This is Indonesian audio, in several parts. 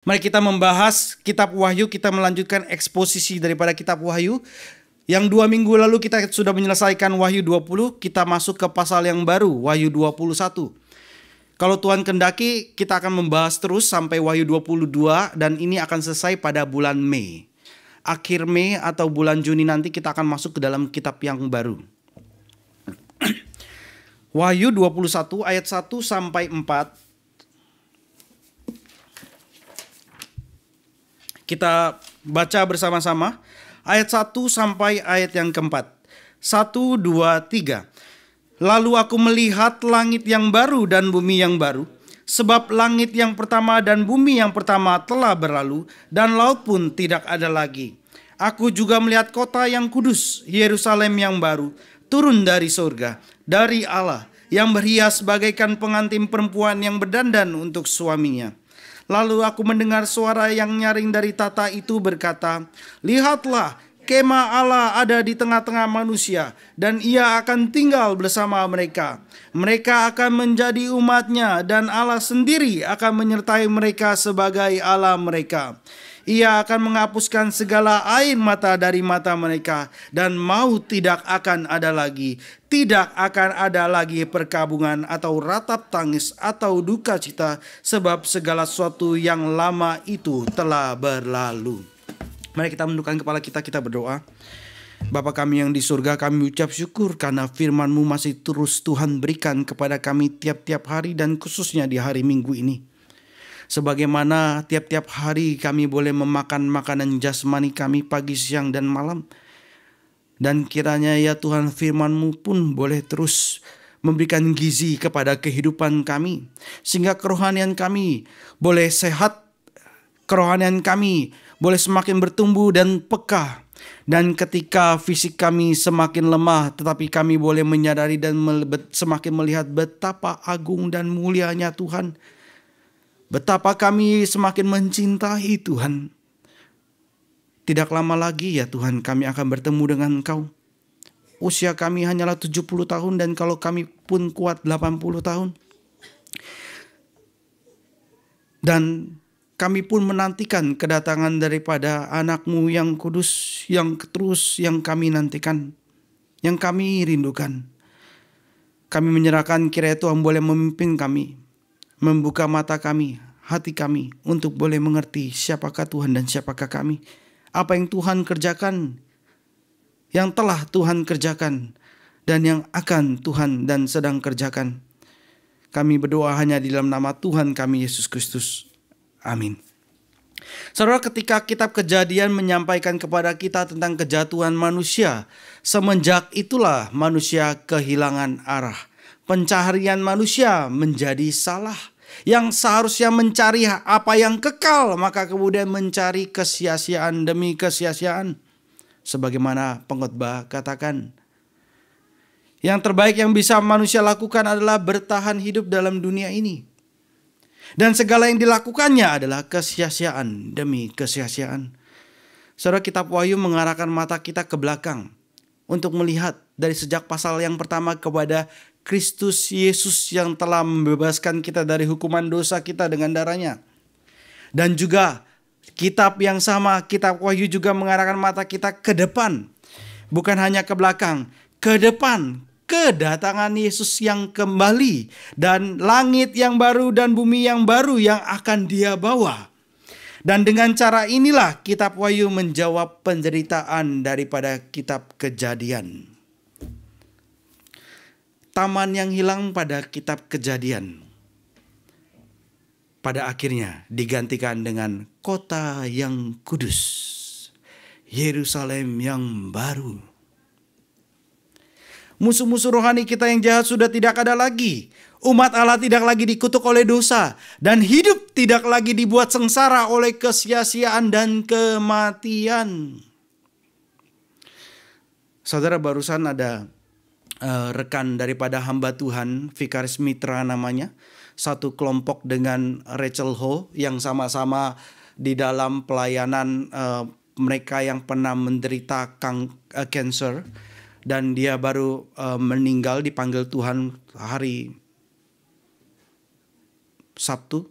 Mari kita membahas kitab Wahyu, kita melanjutkan eksposisi daripada kitab Wahyu. Yang 2 minggu lalu kita sudah menyelesaikan Wahyu 20, kita masuk ke pasal yang baru, Wahyu 21. Kalau Tuhan kendaki, kita akan membahas terus sampai Wahyu 22 dan ini akan selesai pada bulan Mei. Akhir Mei atau bulan Juni nanti kita akan masuk ke dalam kitab yang baru. Wahyu 21 ayat 1 sampai 4. Kita baca bersama-sama ayat 1 sampai ayat yang keempat. 1, 2, 3. Lalu aku melihat langit yang baru dan bumi yang baru. Sebab langit yang pertama dan bumi yang pertama telah berlalu, dan laut pun tidak ada lagi. Aku juga melihat kota yang kudus, Yerusalem yang baru, turun dari surga, dari Allah, yang berhias bagaikan pengantin perempuan yang berdandan untuk suaminya. Lalu aku mendengar suara yang nyaring dari tata itu berkata, "Lihatlah, kemah Allah ada di tengah-tengah manusia, dan ia akan tinggal bersama mereka. Mereka akan menjadi umatnya, dan Allah sendiri akan menyertai mereka sebagai Allah mereka. Ia akan menghapuskan segala air mata dari mata mereka, dan maut tidak akan ada lagi. Tidak akan ada lagi perkabungan atau ratap tangis atau duka cita, sebab segala sesuatu yang lama itu telah berlalu." Mari kita menundukkan kepala kita, kita berdoa. Bapa kami yang di surga, kami ucap syukur karena firman-Mu masih terus Tuhan berikan kepada kami tiap-tiap hari dan khususnya di hari Minggu ini. Sebagaimana tiap-tiap hari kami boleh memakan makanan jasmani kami pagi, siang, dan malam. Dan kiranya ya Tuhan, firman-Mu pun boleh terus memberikan gizi kepada kehidupan kami. Sehingga kerohanian kami boleh sehat, kerohanian kami boleh semakin bertumbuh dan peka. Dan ketika fisik kami semakin lemah, tetapi kami boleh menyadari dan semakin melihat betapa agung dan mulianya Tuhan. Betapa kami semakin mencintai Tuhan. Tidak lama lagi ya Tuhan kami akan bertemu dengan Engkau. Usia kami hanyalah 70 tahun dan kalau kami pun kuat 80 tahun. Dan kami pun menantikan kedatangan daripada anak-Mu yang kudus, yang terus yang kami nantikan, yang kami rindukan. Kami menyerahkan kiranya Tuhan boleh memimpin kami, membuka mata kami, hati kami untuk boleh mengerti siapakah Tuhan dan siapakah kami. Apa yang Tuhan kerjakan, yang telah Tuhan kerjakan, dan yang akan Tuhan dan sedang kerjakan. Kami berdoa hanya di dalam nama Tuhan kami Yesus Kristus. Amin. Saudara, ketika kitab Kejadian menyampaikan kepada kita tentang kejatuhan manusia, semenjak itulah manusia kehilangan arah. Pencaharian manusia menjadi salah. Yang seharusnya mencari apa yang kekal, maka kemudian mencari kesia-siaan demi kesia-siaan. Sebagaimana pengkhotbah katakan, yang terbaik yang bisa manusia lakukan adalah bertahan hidup dalam dunia ini. Dan segala yang dilakukannya adalah kesia-siaan demi kesia-siaan. Saudara, kitab Wahyu mengarahkan mata kita ke belakang untuk melihat dari sejak pasal yang pertama kepada Kristus Yesus yang telah membebaskan kita dari hukuman dosa kita dengan darahnya. Dan juga kitab yang sama, kitab Wahyu juga mengarahkan mata kita ke depan. Bukan hanya ke belakang, ke depan. Kedatangan Yesus yang kembali dan langit yang baru dan bumi yang baru yang akan Dia bawa. Dan dengan cara inilah kitab Wahyu menjawab penderitaan daripada kitab Kejadian. Taman yang hilang pada kitab Kejadian pada akhirnya digantikan dengan kota yang kudus, Yerusalem yang baru. Musuh-musuh rohani kita yang jahat sudah tidak ada lagi. Umat Allah tidak lagi dikutuk oleh dosa. Dan hidup tidak lagi dibuat sengsara oleh kesia-siaan dan kematian. Saudara, barusan ada rekan daripada hamba Tuhan, Vikaris Mitra namanya. Satu kelompok dengan Rachel Ho yang sama-sama di dalam pelayanan mereka yang pernah menderita cancer. Dan dia baru meninggal, dipanggil Tuhan hari Sabtu.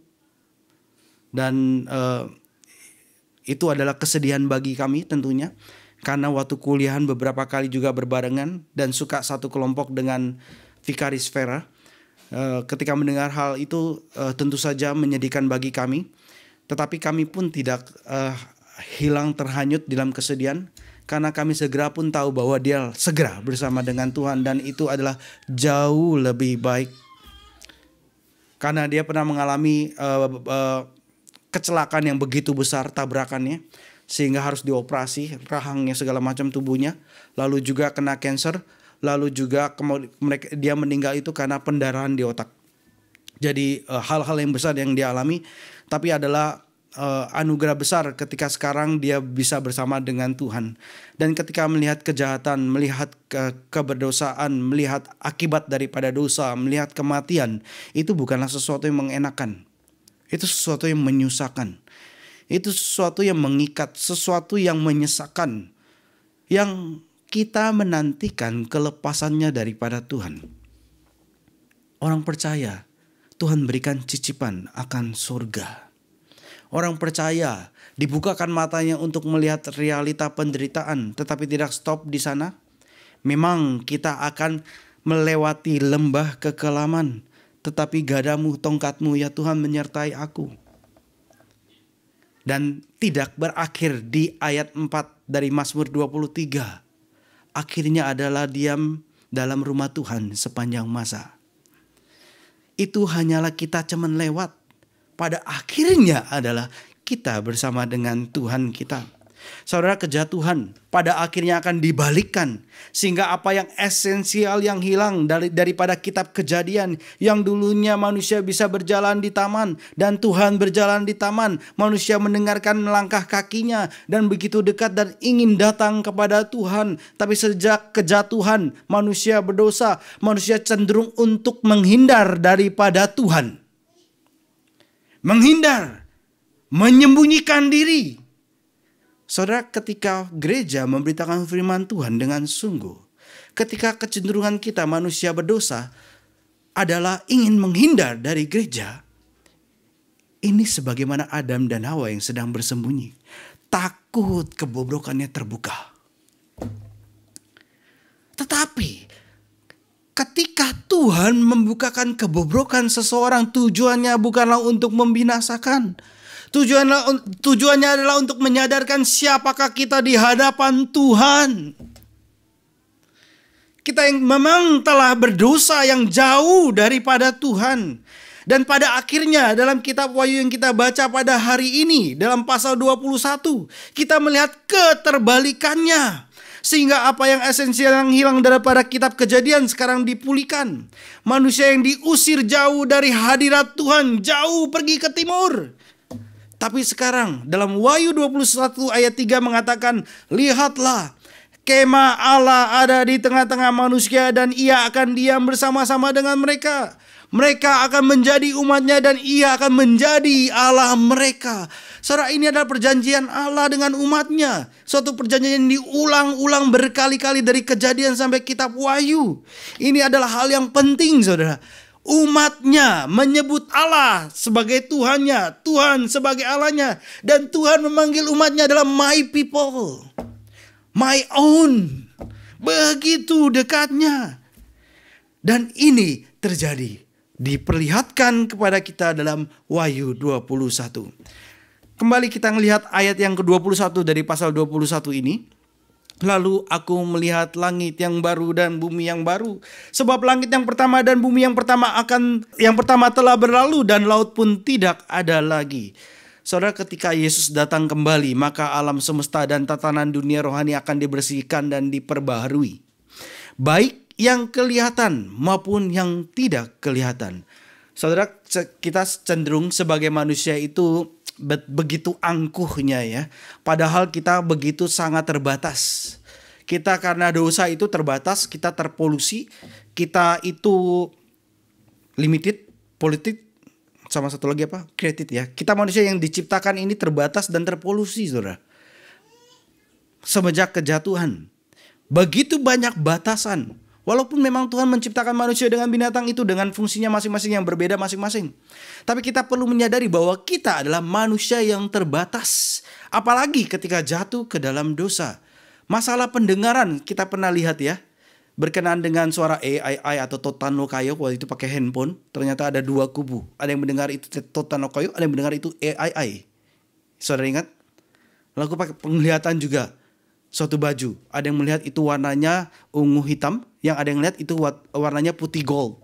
Dan itu adalah kesedihan bagi kami tentunya. Karena waktu kuliahan beberapa kali juga berbarengan dan suka satu kelompok dengan Vikaris Vera. Ketika mendengar hal itu tentu saja menyedihkan bagi kami. Tetapi kami pun tidak hilang terhanyut dalam kesedihan. Karena kami segera pun tahu bahwa dia segera bersama dengan Tuhan. Dan itu adalah jauh lebih baik. Karena dia pernah mengalami kecelakaan yang begitu besar, tabrakannya. Sehingga harus dioperasi rahangnya segala macam tubuhnya. Lalu juga kena cancer. Lalu juga dia meninggal itu karena pendarahan di otak. Jadi hal-hal yang besar yang dia alami. Tapi adalah anugerah besar ketika sekarang dia bisa bersama dengan Tuhan. Dan ketika melihat kejahatan, melihat keberdosaan, melihat akibat daripada dosa, melihat kematian, itu bukanlah sesuatu yang mengenakan. Itu sesuatu yang menyusahkan. Itu sesuatu yang mengikat, sesuatu yang menyesakan. Yang kita menantikan kelepasannya daripada Tuhan. Orang percaya Tuhan berikan cicipan akan surga. Orang percaya dibukakan matanya untuk melihat realita penderitaan, tetapi tidak stop di sana. Memang kita akan melewati lembah kekelaman, tetapi gadamu, tongkatmu ya Tuhan menyertai aku. Dan tidak berakhir di ayat 4 dari Mazmur 23. Akhirnya adalah diam dalam rumah Tuhan sepanjang masa. Itu hanyalah kita cuman lewat. Pada akhirnya adalah kita bersama dengan Tuhan kita. Saudara, kejatuhan pada akhirnya akan dibalikkan. Sehingga apa yang esensial yang hilang daripada kitab Kejadian. Yang dulunya manusia bisa berjalan di taman. Dan Tuhan berjalan di taman. Manusia mendengarkan langkah kakinya. Dan begitu dekat dan ingin datang kepada Tuhan. Tapi sejak kejatuhan manusia berdosa. Manusia cenderung untuk menghindar daripada Tuhan. Menghindar. Menyembunyikan diri. Saudara, ketika gereja memberitakan firman Tuhan dengan sungguh, ketika kecenderungan kita manusia berdosa adalah ingin menghindar dari gereja, ini sebagaimana Adam dan Hawa yang sedang bersembunyi, takut kebobrokannya terbuka. Tetapi ketika Tuhan membukakan kebobrokan seseorang, tujuannya bukanlah untuk membinasakan. Tujuannya adalah untuk menyadarkan siapakah kita di hadapan Tuhan. Kita yang memang telah berdosa yang jauh daripada Tuhan. Dan pada akhirnya dalam kitab Wahyu yang kita baca pada hari ini, dalam pasal 21, kita melihat keterbalikannya. Sehingga apa yang esensial yang hilang daripada kitab Kejadian sekarang dipulihkan. Manusia yang diusir jauh dari hadirat Tuhan, jauh pergi ke timur. Tapi sekarang dalam Wahyu 21 ayat 3 mengatakan, lihatlah, kemah Allah ada di tengah-tengah manusia dan ia akan diam bersama-sama dengan mereka. Mereka akan menjadi umatnya dan ia akan menjadi Allah mereka. Saudara, ini adalah perjanjian Allah dengan umatnya. Suatu perjanjian yang diulang-ulang berkali-kali dari Kejadian sampai kitab Wahyu. Ini adalah hal yang penting, saudara. Umatnya menyebut Allah sebagai Tuhannya, Tuhan sebagai Allahnya. Dan Tuhan memanggil umatnya adalah my people, my own. Begitu dekatnya. Dan ini terjadi, diperlihatkan kepada kita dalam Wahyu 21. Kembali kita melihat ayat yang ke-21 dari pasal 21 ini. Lalu aku melihat langit yang baru dan bumi yang baru. Sebab langit yang pertama dan bumi yang pertama telah berlalu dan laut pun tidak ada lagi. Saudara, ketika Yesus datang kembali, maka alam semesta dan tatanan dunia rohani akan dibersihkan dan diperbaharui. Baik yang kelihatan maupun yang tidak kelihatan. Saudara, kita cenderung sebagai manusia itu begitu angkuhnya ya. Padahal kita begitu sangat terbatas. Kita karena dosa itu terbatas, kita terpolusi, kita itu limited, politik, sama satu lagi apa? Created ya. Kita manusia yang diciptakan ini terbatas dan terpolusi, saudara. Semenjak kejatuhan. Begitu banyak batasan. Walaupun memang Tuhan menciptakan manusia dengan binatang itu dengan fungsinya masing-masing yang berbeda masing-masing. Tapi kita perlu menyadari bahwa kita adalah manusia yang terbatas. Apalagi ketika jatuh ke dalam dosa. Masalah pendengaran kita pernah lihat ya. Berkenaan dengan suara AI atau Totanokayo waktu itu pakai handphone. Ternyata ada dua kubu. Ada yang mendengar itu Totanokayo, ada yang mendengar itu AI. Saudara ingat? Lalu pakai penglihatan juga. Suatu baju, ada yang melihat itu warnanya ungu hitam, yang ada yang melihat itu warnanya putih gold.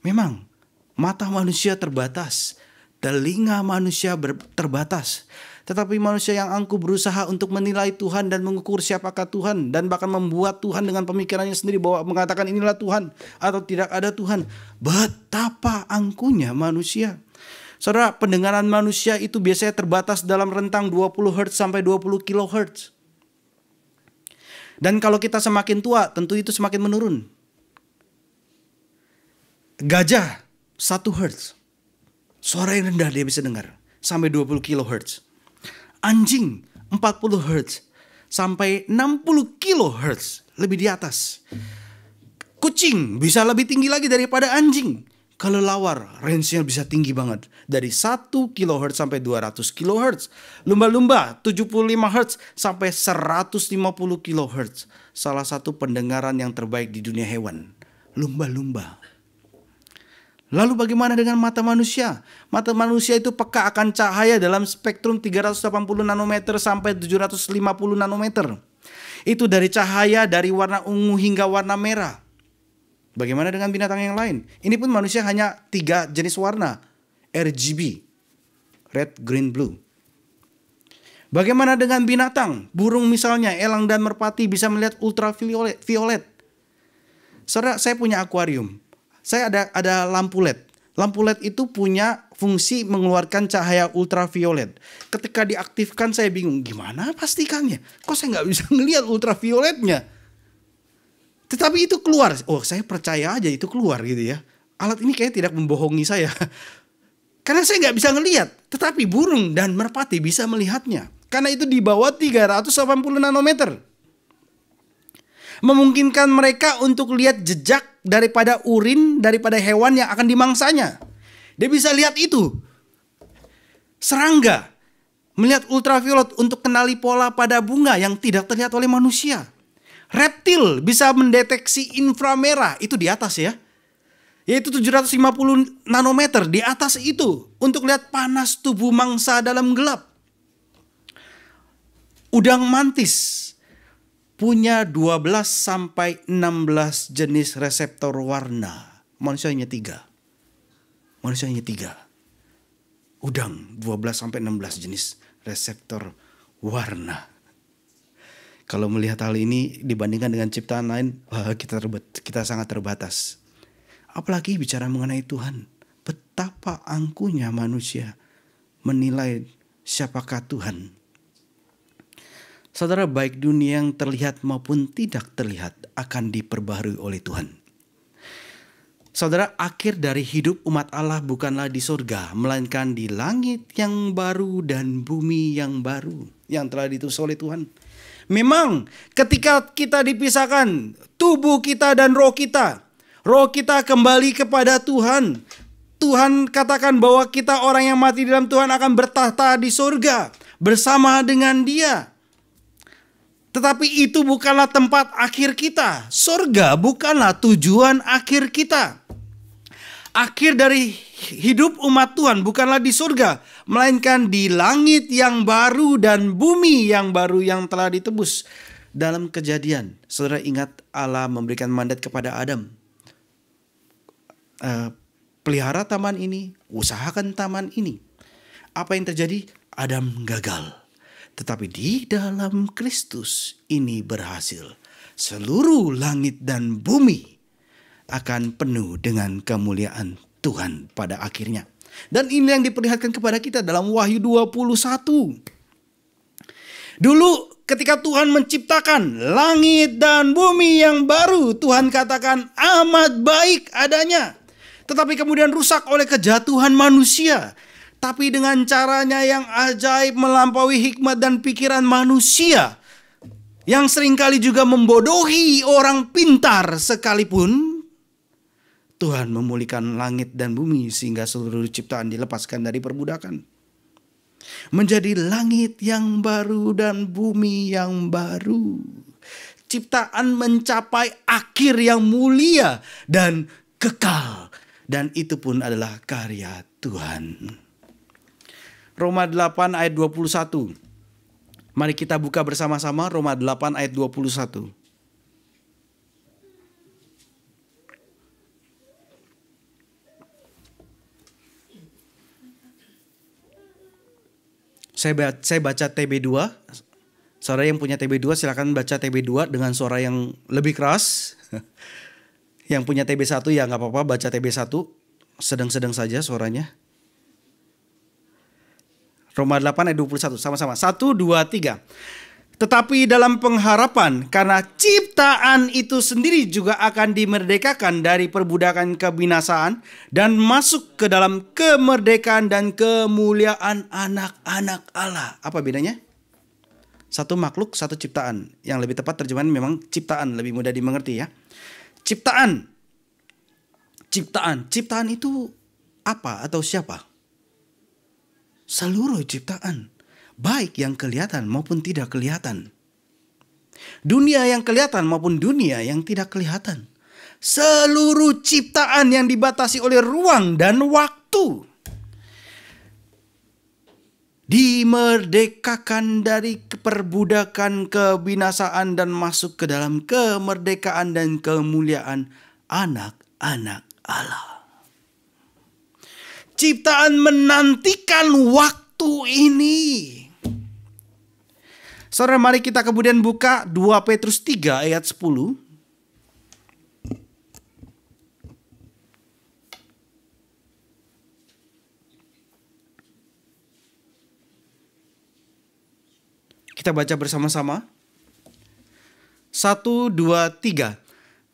Memang mata manusia terbatas, telinga manusia terbatas. Tetapi manusia yang angkuh berusaha untuk menilai Tuhan dan mengukur siapakah Tuhan, dan bahkan membuat Tuhan dengan pemikirannya sendiri bahwa mengatakan inilah Tuhan atau tidak ada Tuhan. Betapa angkuhnya manusia. Saudara, pendengaran manusia itu biasanya terbatas dalam rentang 20 Hz sampai 20 kHz. Dan kalau kita semakin tua, tentu itu semakin menurun. Gajah 1 Hz. Suara yang rendah dia bisa dengar. Sampai 20 kHz. Anjing 40 Hz. Sampai 60 kHz. Lebih di atas. Kucing bisa lebih tinggi lagi daripada anjing. Kelelawar range-nya bisa tinggi banget. Dari 1 kHz sampai 200 kHz. Lumba-lumba 75 Hz sampai 150 kHz. Salah satu pendengaran yang terbaik di dunia hewan. Lumba-lumba. Lalu bagaimana dengan mata manusia? Mata manusia itu peka akan cahaya dalam spektrum 380 nanometer sampai 750 nanometer. Itu dari cahaya dari warna ungu hingga warna merah. Bagaimana dengan binatang yang lain? Ini pun manusia hanya 3 jenis warna. RGB. Red, green, blue. Bagaimana dengan binatang? Burung misalnya, elang dan merpati bisa melihat ultraviolet. Saudara, saya punya akuarium. Saya ada lampu LED. Lampu LED itu punya fungsi mengeluarkan cahaya ultraviolet. Ketika diaktifkan saya bingung. Gimana pastikannya? Kok saya nggak bisa ngelihat ultravioletnya? Tetapi itu keluar. Oh, saya percaya aja itu keluar gitu ya. Alat ini kayak tidak membohongi saya. Karena saya nggak bisa ngelihat. Tetapi burung dan merpati bisa melihatnya. Karena itu di bawah 380 nanometer. Memungkinkan mereka untuk lihat jejak daripada urin daripada hewan yang akan dimangsanya. Dia bisa lihat itu. Serangga melihat ultraviolet untuk kenali pola pada bunga yang tidak terlihat oleh manusia. Reptil bisa mendeteksi inframerah, itu di atas ya. Yaitu 750 nanometer di atas itu. Untuk lihat panas tubuh mangsa dalam gelap. Udang mantis punya 12 sampai 16 jenis reseptor warna. Manusia hanya 3. Udang 12 sampai 16 jenis reseptor warna. Kalau melihat hal ini dibandingkan dengan ciptaan lain, kita sangat terbatas. Apalagi bicara mengenai Tuhan. Betapa angkuhnya manusia menilai siapakah Tuhan. Saudara, baik dunia yang terlihat maupun tidak terlihat akan diperbaharui oleh Tuhan. Saudara, akhir dari hidup umat Allah bukanlah di surga, melainkan di langit yang baru dan bumi yang baru yang telah ditulis oleh Tuhan. Memang ketika kita dipisahkan, tubuh kita dan roh kita kembali kepada Tuhan. Tuhan katakan bahwa kita orang yang mati dalam Tuhan akan bertahta di surga bersama dengan Dia. Tetapi itu bukanlah tempat akhir kita. Surga bukanlah tujuan akhir kita. Akhir dari hidup umat Tuhan bukanlah di surga, melainkan di langit yang baru dan bumi yang baru yang telah ditebus. Dalam Kejadian, saudara ingat Allah memberikan mandat kepada Adam. Pelihara taman ini, usahakan taman ini. Apa yang terjadi? Adam gagal. Tetapi di dalam Kristus ini berhasil. Seluruh langit dan bumi akan penuh dengan kemuliaan Tuhan pada akhirnya. Dan ini yang diperlihatkan kepada kita dalam Wahyu 21. Dulu ketika Tuhan menciptakan langit dan bumi yang baru, Tuhan katakan amat baik adanya. Tetapi kemudian rusak oleh kejatuhan manusia. Tapi dengan caranya yang ajaib melampaui hikmat dan pikiran manusia, yang seringkali juga membodohi orang pintar sekalipun, Tuhan memulihkan langit dan bumi sehingga seluruh ciptaan dilepaskan dari perbudakan. Menjadi langit yang baru dan bumi yang baru. Ciptaan mencapai akhir yang mulia dan kekal. Dan itu pun adalah karya Tuhan. Roma 8 ayat 21. Mari kita buka bersama-sama Roma 8 ayat 21. Saya baca TB2. Saudara yang punya TB2 silakan baca TB2 dengan suara yang lebih keras. Yang punya TB1 ya nggak apa-apa baca TB1. Sedang-sedang saja suaranya. Roma 8 ayat 21 sama-sama. 1, 2, 3. Tetapi dalam pengharapan karena ciptaan itu sendiri juga akan dimerdekakan dari perbudakan kebinasaan dan masuk ke dalam kemerdekaan dan kemuliaan anak-anak Allah. Apa bedanya? Satu makhluk, satu ciptaan. Yang lebih tepat terjemahan memang ciptaan, lebih mudah dimengerti ya. Ciptaan. Ciptaan itu apa atau siapa? Seluruh ciptaan. Baik yang kelihatan maupun tidak kelihatan. Dunia yang kelihatan maupun dunia yang tidak kelihatan. Seluruh ciptaan yang dibatasi oleh ruang dan waktu. Dimerdekakan dari perbudakan kebinasaan dan masuk ke dalam kemerdekaan dan kemuliaan anak-anak Allah. Ciptaan menantikan waktu ini. Saudara, mari kita kemudian buka 2 Petrus 3 ayat 10. Kita baca bersama-sama. 1, 2, 3.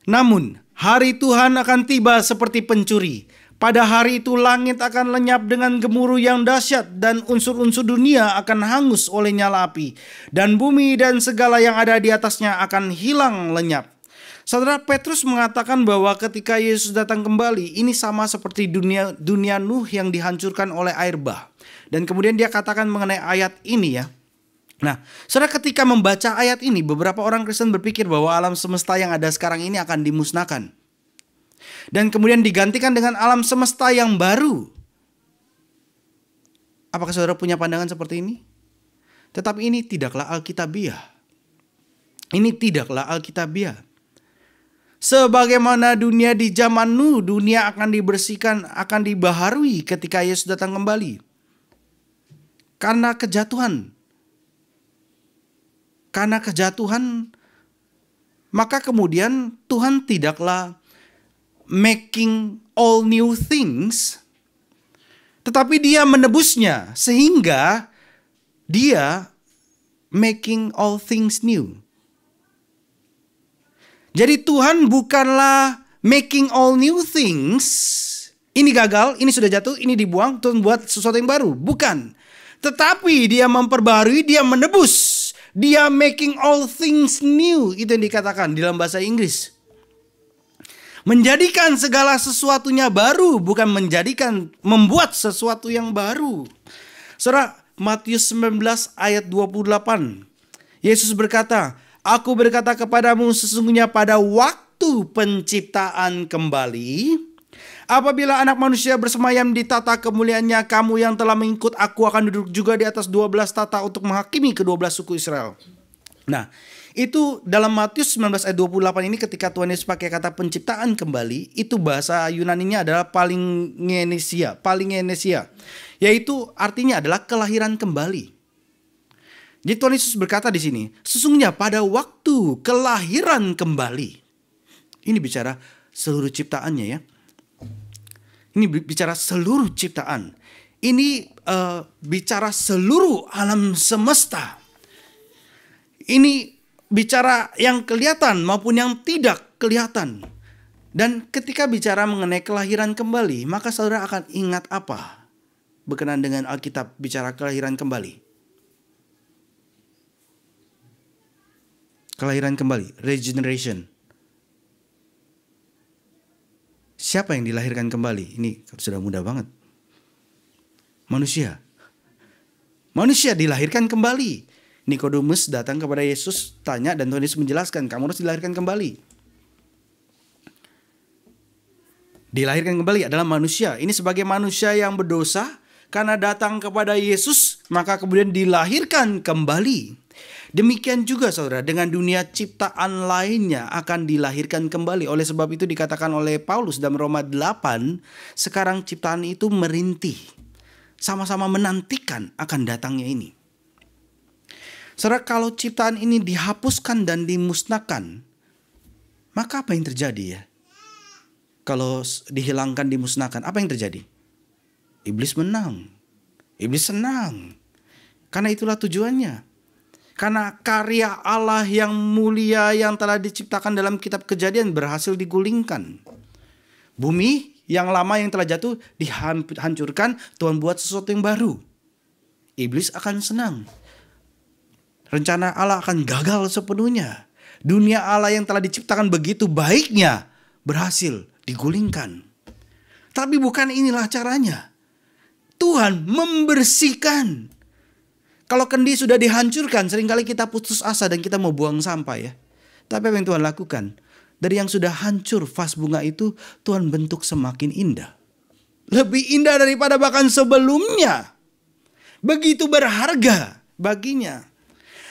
Namun, hari Tuhan akan tiba seperti pencuri. Pada hari itu langit akan lenyap dengan gemuruh yang dahsyat dan unsur-unsur dunia akan hangus oleh nyala api. Dan bumi dan segala yang ada di atasnya akan hilang lenyap. Saudara, Petrus mengatakan bahwa ketika Yesus datang kembali, ini sama seperti dunia Nuh yang dihancurkan oleh air bah. Dan kemudian dia katakan mengenai ayat ini ya. Nah, saudara ketika membaca ayat ini, beberapa orang Kristen berpikir bahwa alam semesta yang ada sekarang ini akan dimusnahkan. Dan kemudian digantikan dengan alam semesta yang baru. Apakah saudara punya pandangan seperti ini? Tetapi ini tidaklah Alkitabiah. Ini tidaklah Alkitabiah. Sebagaimana dunia di zaman Nuh, dunia akan dibersihkan, akan dibaharui ketika Yesus datang kembali. Karena kejatuhan. Maka kemudian Tuhan tidaklah making all new things, tetapi dia menebusnya sehingga dia making all things new. Jadi Tuhan bukanlah making all new things. Ini gagal, ini sudah jatuh, ini dibuang, Tuhan buat sesuatu yang baru. Bukan. Tetapi dia memperbarui, dia menebus. Dia making all things new. Itu yang dikatakan dalam bahasa Inggris. Menjadikan segala sesuatunya baru, bukan membuat sesuatu yang baru. Saudara, Matius 19 ayat 28. Yesus berkata, "Aku berkata kepadamu sesungguhnya pada waktu penciptaan kembali, apabila anak manusia bersemayam di tata kemuliaannya, kamu yang telah mengikut aku akan duduk juga di atas 12 tata untuk menghakimi ke-12 suku Israel." Nah, itu dalam Matius 19 ayat 28 ini ketika Tuhan Yesus pakai kata penciptaan kembali, itu bahasa Yunaninya adalah palingenesia, yaitu artinya adalah kelahiran kembali. Jadi Tuhan Yesus berkata di sini, sesungguhnya pada waktu kelahiran kembali. Ini bicara seluruh ciptaannya ya. Ini bicara seluruh ciptaan. Ini bicara seluruh alam semesta. Ini bicara yang kelihatan maupun yang tidak kelihatan. Dan ketika bicara mengenai kelahiran kembali, maka saudara akan ingat apa berkenaan dengan Alkitab bicara kelahiran kembali? Kelahiran kembali, regeneration. Siapa yang dilahirkan kembali? Ini sudah mudah banget. Manusia. Manusia dilahirkan kembali. Nikodemus datang kepada Yesus, tanya, dan Tuhan Yesus menjelaskan, kamu harus dilahirkan kembali. Dilahirkan kembali adalah manusia. Ini sebagai manusia yang berdosa, karena datang kepada Yesus, maka kemudian dilahirkan kembali. Demikian juga saudara, dengan dunia ciptaan lainnya akan dilahirkan kembali. Oleh sebab itu dikatakan oleh Paulus dalam Roma 8, sekarang ciptaan itu merintih, sama-sama menantikan akan datangnya ini. Saudara, kalau ciptaan ini dihapuskan dan dimusnahkan, maka apa yang terjadi ya? Kalau dihilangkan, dimusnahkan, apa yang terjadi? Iblis menang. Iblis senang. Karena itulah tujuannya. Karena karya Allah yang mulia yang telah diciptakan dalam kitab Kejadian berhasil digulingkan. Bumi yang lama yang telah jatuh dihancurkan, Tuhan buat sesuatu yang baru. Iblis akan senang. Rencana Allah akan gagal sepenuhnya. Dunia Allah yang telah diciptakan begitu baiknya berhasil digulingkan. Tapi bukan inilah caranya. Tuhan membersihkan. Kalau kendi sudah dihancurkan, seringkali kita putus asa dan kita mau buang sampah ya. Tapi apa yang Tuhan lakukan? Dari yang sudah hancur vas bunga itu, Tuhan bentuk semakin indah. Lebih indah daripada bahkan sebelumnya. Begitu berharga baginya.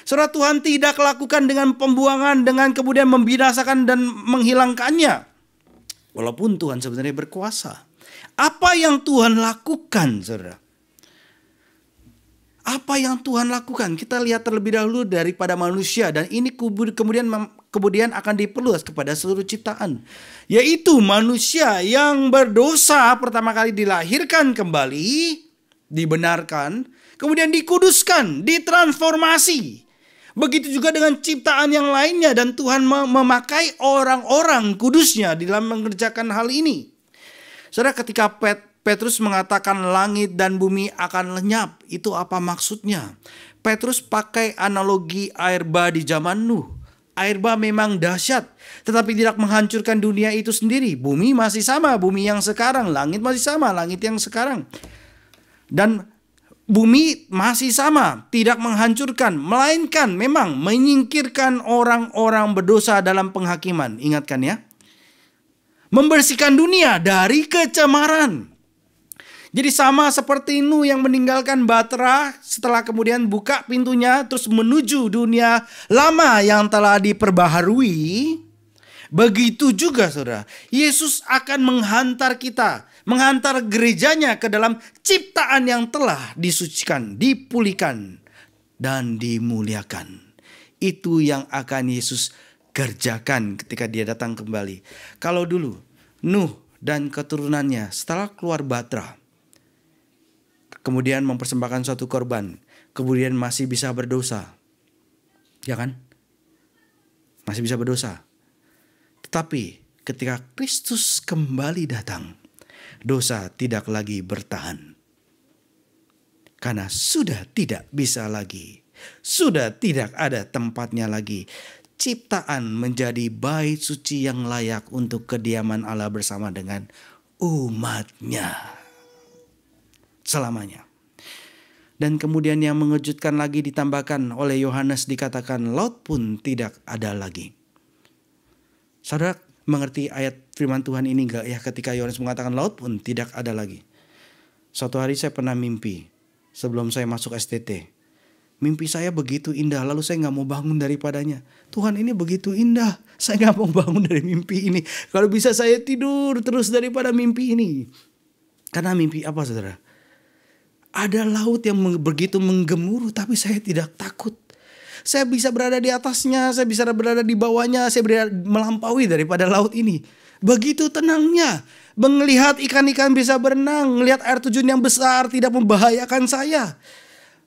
Saudara, Tuhan tidak lakukan dengan pembuangan, dengan kemudian membinasakan dan menghilangkannya. Walaupun Tuhan sebenarnya berkuasa. Apa yang Tuhan lakukan, saudara? Apa yang Tuhan lakukan? Kita lihat terlebih dahulu daripada manusia. Dan ini kemudian akan diperluas kepada seluruh ciptaan. Yaitu manusia yang berdosa pertama kali dilahirkan kembali. Dibenarkan. Kemudian dikuduskan. Ditransformasi. Begitu juga dengan ciptaan yang lainnya. Dan Tuhan memakai orang-orang kudusnya dalam mengerjakan hal ini. Saudara, ketika Petrus mengatakan langit dan bumi akan lenyap. Itu apa maksudnya? Petrus pakai analogi air bah di zaman Nuh. Air bah memang dahsyat, tetapi tidak menghancurkan dunia itu sendiri. Bumi masih sama, bumi yang sekarang. Langit masih sama, langit yang sekarang. Dan bumi masih sama, tidak menghancurkan. Melainkan memang menyingkirkan orang-orang berdosa dalam penghakiman. Ingatkan ya. Membersihkan dunia dari kecemaran. Jadi sama seperti Nuh yang meninggalkan Batra setelah kemudian buka pintunya terus menuju dunia lama yang telah diperbaharui. Begitu juga saudara, Yesus akan menghantar kita, menghantar gerejanya ke dalam ciptaan yang telah disucikan, dipulihkan, dan dimuliakan. Itu yang akan Yesus kerjakan ketika dia datang kembali. Kalau dulu Nuh dan keturunannya setelah keluar Batra, kemudian mempersembahkan suatu korban, kemudian masih bisa berdosa. Ya kan? Masih bisa berdosa. Tetapi ketika Kristus kembali datang, dosa tidak lagi bertahan. Karena sudah tidak bisa lagi. Sudah tidak ada tempatnya lagi. Ciptaan menjadi bait suci yang layak untuk kediaman Allah bersama dengan umatnya. Selamanya. Dan kemudian yang mengejutkan lagi ditambahkan oleh Yohanes, dikatakan laut pun tidak ada lagi. Saudara mengerti ayat firman Tuhan ini enggak ya, ketika Yohanes mengatakan laut pun tidak ada lagi? Suatu hari saya pernah mimpi sebelum saya masuk STT. Mimpi saya begitu indah, lalu saya gak mau bangun daripadanya. Tuhan, ini begitu indah, saya gak mau bangun dari mimpi ini. Kalau bisa saya tidur terus daripada mimpi ini. Karena mimpi apa saudara? Ada laut yang begitu menggemuruh, tapi saya tidak takut. Saya bisa berada di atasnya, saya bisa berada di bawahnya, saya melampaui daripada laut ini. Begitu tenangnya. Melihat ikan-ikan bisa berenang, melihat air terjun yang besar tidak membahayakan saya.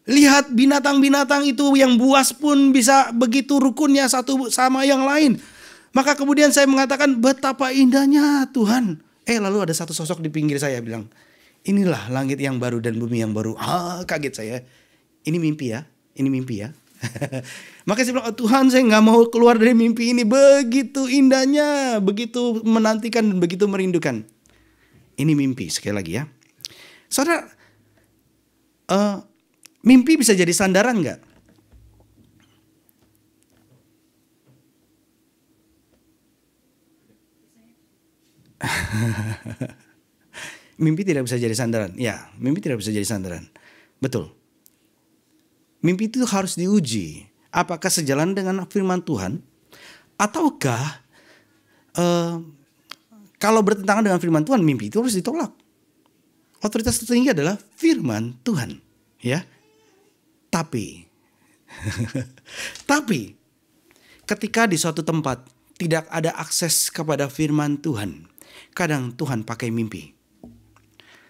Lihat binatang-binatang itu yang buas pun bisa begitu rukunnya satu sama yang lain. Maka kemudian saya mengatakan betapa indahnya Tuhan. Lalu ada satu sosok di pinggir saya bilang, inilah langit yang baru dan bumi yang baru. Kaget saya. Ini mimpi ya, ini mimpi ya. Makanya saya bilang, "Oh, Tuhan, saya nggak mau keluar dari mimpi ini. Begitu indahnya, begitu menantikan dan begitu merindukan." Ini mimpi, sekali lagi ya. Saudara, mimpi bisa jadi sandaran nggak? Mimpi tidak bisa jadi sandaran. Ya, mimpi tidak bisa jadi sandaran. Betul. Mimpi itu harus diuji. Apakah sejalan dengan firman Tuhan? Ataukah kalau bertentangan dengan firman Tuhan, mimpi itu harus ditolak. Otoritas tertinggi adalah firman Tuhan. Ya. Tapi ketika di suatu tempat tidak ada akses kepada firman Tuhan, kadang Tuhan pakai mimpi.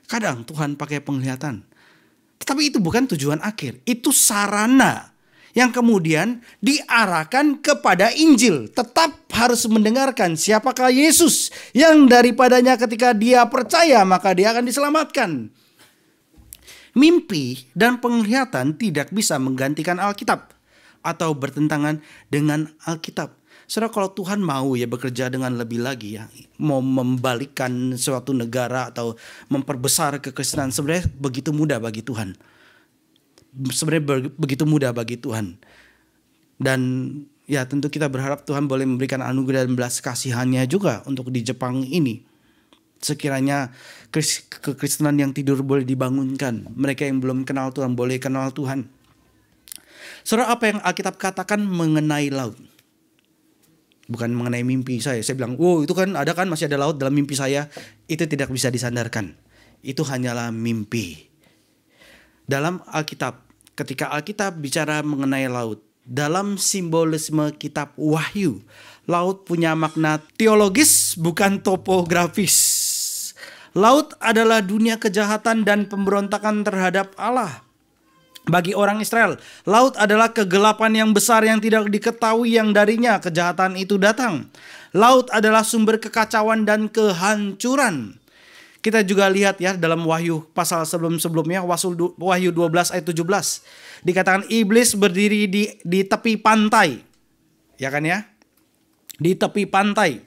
Kadang Tuhan pakai penglihatan. Tetapi itu bukan tujuan akhir. Itu sarana yang kemudian diarahkan kepada Injil. Tetap harus mendengarkan siapakah Yesus yang daripadanya ketika dia percaya maka dia akan diselamatkan. Mimpi dan penglihatan tidak bisa menggantikan Alkitab atau bertentangan dengan Alkitab. Saudara, kalau Tuhan mau ya bekerja dengan lebih lagi ya, mau membalikkan suatu negara atau memperbesar kekristenan, sebenarnya begitu mudah bagi Tuhan. Sebenarnya begitu mudah bagi Tuhan. Dan ya tentu kita berharap Tuhan boleh memberikan anugerah dan belas kasihannya juga untuk di Jepang ini. Sekiranya kekristenan yang tidur boleh dibangunkan. Mereka yang belum kenal Tuhan boleh kenal Tuhan. Saudara, apa yang Alkitab katakan mengenai laut? Bukan mengenai mimpi saya. Saya bilang, "Oh, itu kan ada kan, masih ada laut dalam mimpi saya." Itu tidak bisa disandarkan. Itu hanyalah mimpi. Dalam Alkitab, ketika Alkitab bicara mengenai laut, dalam simbolisme kitab Wahyu, laut punya makna teologis bukan topografis. Laut adalah dunia kejahatan dan pemberontakan terhadap Allah. Bagi orang Israel, laut adalah kegelapan yang besar yang tidak diketahui yang darinya kejahatan itu datang. Laut adalah sumber kekacauan dan kehancuran. Kita juga lihat ya dalam Wahyu pasal sebelum-sebelumnya, Wahyu 12 ayat 17. Dikatakan iblis berdiri di tepi pantai. Ya kan ya? Di tepi pantai.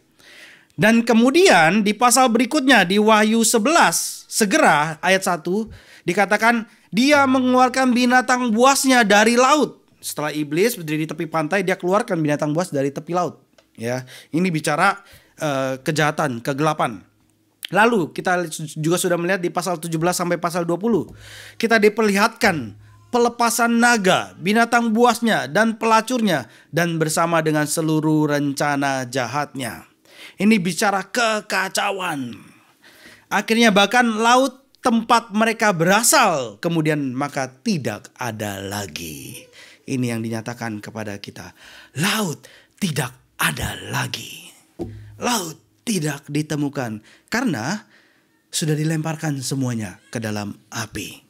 Dan kemudian di pasal berikutnya di Wahyu 11, segera ayat 1, dikatakan dia mengeluarkan binatang buasnya dari laut. Setelah iblis berdiri di tepi pantai, dia keluarkan binatang buas dari tepi laut. Ya, ini bicara kejahatan, kegelapan. Lalu kita juga sudah melihat di pasal 17 sampai pasal 20. Kita diperlihatkan pelepasan naga, binatang buasnya dan pelacurnya, dan bersama dengan seluruh rencana jahatnya. Ini bicara kekacauan. Akhirnya bahkan laut tempat mereka berasal kemudian maka tidak ada lagi. Ini yang dinyatakan kepada kita. Laut tidak ada lagi. Laut tidak ditemukan karena sudah dilemparkan semuanya ke dalam api.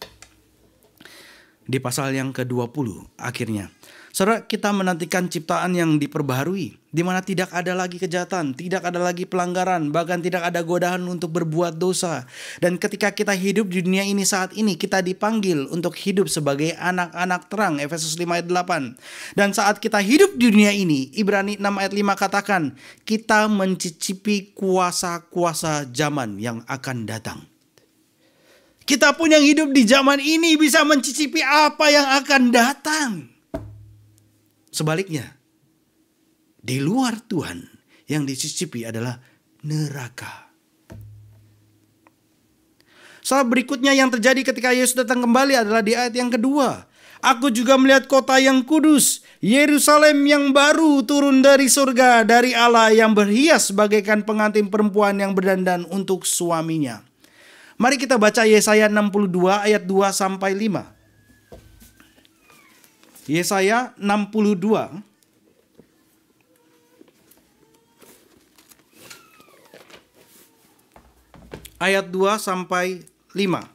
Di pasal yang ke-20 akhirnya, saudara, kita menantikan ciptaan yang diperbaharui, di mana tidak ada lagi kejahatan, tidak ada lagi pelanggaran, bahkan tidak ada godaan untuk berbuat dosa. Dan ketika kita hidup di dunia ini saat ini, kita dipanggil untuk hidup sebagai anak-anak terang, Efesus 5 ayat 8. Dan saat kita hidup di dunia ini, Ibrani 6 ayat 5 katakan, kita mencicipi kuasa-kuasa zaman yang akan datang. Kita pun yang hidup di zaman ini bisa mencicipi apa yang akan datang. Sebaliknya, di luar Tuhan yang dicicipi adalah neraka. Soal berikutnya yang terjadi ketika Yesus datang kembali adalah di ayat yang kedua. Aku juga melihat kota yang kudus, Yerusalem yang baru turun dari surga dari Allah yang berhias bagaikan pengantin perempuan yang berdandan untuk suaminya. Mari kita baca Yesaya 62 ayat 2 sampai 5. Yesaya 62 ayat 2 sampai 5.